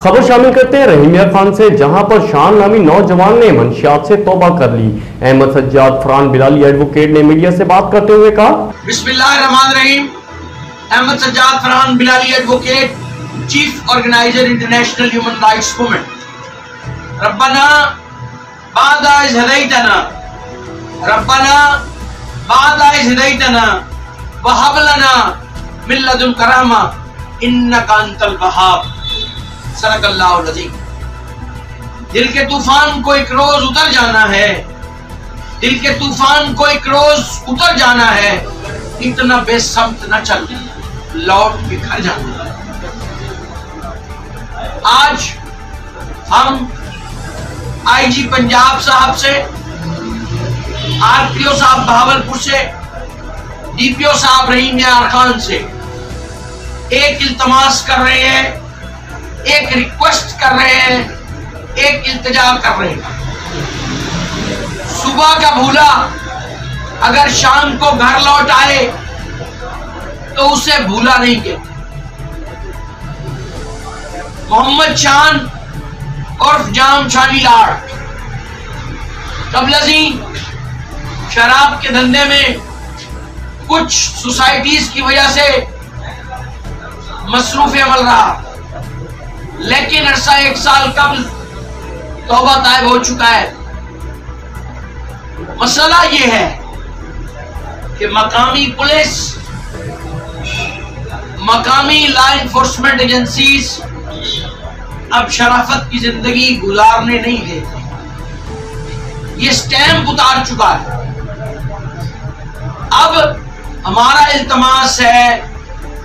खबर शामिल करते हैं रहीमिया खान से, जहां पर शान नामी नौजवान ने मंशियात से तौबा कर ली। अहमद सज्जाद फरहान बिलाली एडवोकेट ने मीडिया से बात करते हुए कहा, बिस्मिल्लाहिर्रहमानिर्रहीम। Ahmad Sajjad Farhan Bilali advocate, chief organiser international human rights movement. रब्बना बादा इज़ हदैतना, रब्बना बादा इज़ हदैतना वहब लना मिन लदुनका रहमा इन्नका अंतल वहाब। सदक़ल्लाहुल अज़ीम। दिल के तूफान को एक रोज उतर जाना है, दिल के तूफान को एक रोज उतर जाना है, इतना बेसमत न चल, लौट के घर जाना है। आज हम आईजी पंजाब साहब से, आरपीओ साहब बहावलपुर से, डीपीओ साहब रहीमिया खान से एक इल्तमास कर रहे हैं, एक रिक्वेस्ट कर रहे हैं, एक इल्तिजा कर रहे हैं। सुबह का भूला अगर शाम को घर लौट आए तो उसे भूला नहीं कहते। मोहम्मद शान उर्फ जाम शानी लाड़ कबलजी शराब के धंधे में कुछ सोसाइटीज की वजह से मसरूफ अमल रहा, लेकिन अरसा 1 साल कबल तौबा तायब हो चुका है। मसला ये है कि मकामी पुलिस, मकामी लॉ एनफोर्समेंट एजेंसीज अब शराफत की जिंदगी गुजारने नहीं देती। ये स्टैंप उतार चुका है। अब हमारा इल्तमास है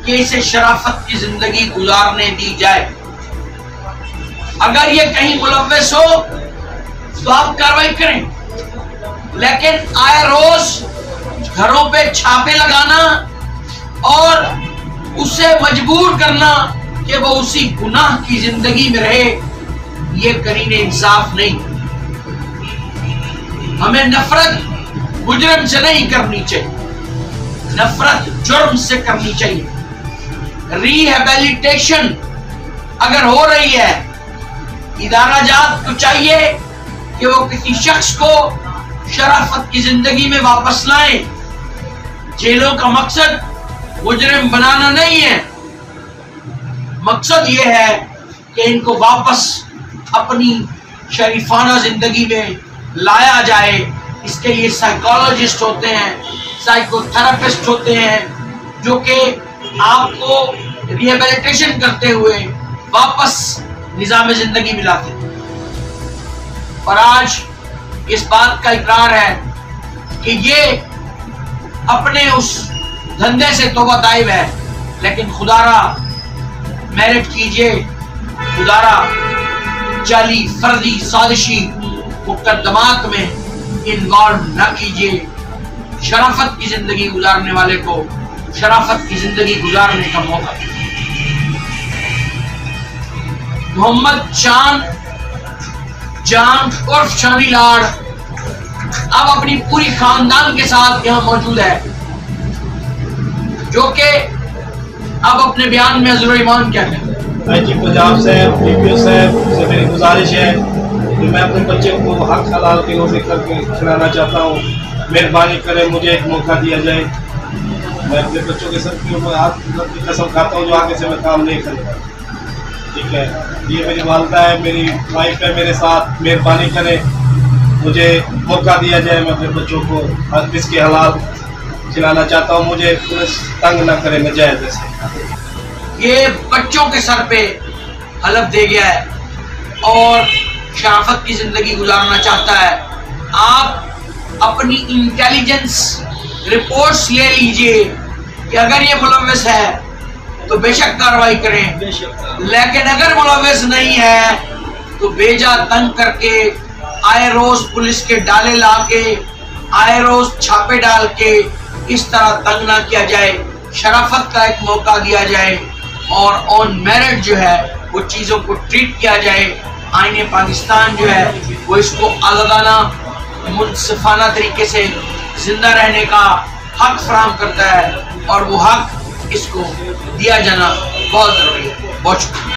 कि इसे शराफत की जिंदगी गुजारने दी जाए। अगर ये कहीं मुलव्वस हो तो आप कार्रवाई करें, लेकिन आए रोज घरों पे छापे लगाना और उसे मजबूर करना कि वो उसी गुनाह की जिंदगी में रहे, ये करीने इंसाफ नहीं। हमें नफरत मुजरिम से नहीं करनी चाहिए, नफरत जुर्म से करनी चाहिए। रिहेबिलिटेशन अगर हो रही है, इदारा जात को चाहिए कि वो किसी शख्स को शराफत की जिंदगी में वापस लाएं। जेलों का मकसद मुजरिम बनाना नहीं है, मकसद ये है कि इनको वापस अपनी शरीफाना जिंदगी में लाया जाए। इसके लिए साइकोलॉजिस्ट होते हैं, साइकोथेरेपिस्ट होते हैं, जो कि आपको रिहेबिलिटेशन करते हुए वापस निजाम जिंदगी मिलाते। और आज इस बात का इकरार है कि ये अपने उस धंधे से तौबा ताइब है, लेकिन खुदारा मेरिट कीजिए, खुदारा जाली फर्जी साजिशी मुकदमात में इन्वॉल्व न कीजिए। शराफत की जिंदगी गुजारने वाले को शराफत की जिंदगी गुजारने का मौका दीजिए। मोहम्मद शान जाम उर्फ शानी लाड़ अब अपनी पूरी खानदान के साथ यहाँ मौजूद है, जो कि अब अपने बयान में हज़रत ईमान क्या कहते हैं। आईजी पंजाब से, डीपीओ से मेरी गुजारिश है कि मैं अपने बच्चे को हक हलाल की रोटी करके खिलाना चाहता हूँ। मेहरबानी करें, मुझे एक मौका दिया जाए। मैं अपने बच्चों के सर की हाथ की कसम खाता हूँ जो आगे से मैं काम नहीं करूँगा। ठीक है, ये मेरी वालदा है, मेरी वाइफ है मेरे साथ। मेहरबानी करें, मुझे मौका दिया जाए। मैं अपने बच्चों को हर किस के हलाल खिलाना चाहता हूँ। मुझे पुलिस तंग ना करे नजायज से। ये बच्चों के सर पे हलफ दे गया है और शराफत की जिंदगी गुजारना चाहता है। आप अपनी इंटेलिजेंस रिपोर्ट्स ले लीजिए कि अगर ये मुलव्वस है तो बेशक कार्रवाई करें, लेकिन अगर मुलव्वस नहीं है तो बेजा तंग करके, आए रोज पुलिस के डाले ला के, आए रोज छापे डाल के इस तरह तंग ना किया जाए। शराफत का एक मौका दिया जाए और ऑन मेरिट जो है वो चीज़ों को ट्रीट किया जाए। आईने पाकिस्तान जो है वो इसको आज़ादाना मुनसिफाना तरीके से जिंदा रहने का हक फराहम करता है, और वो हक इसको दिया जाना बहुत जरूरी है। बहुत शुक्रिया।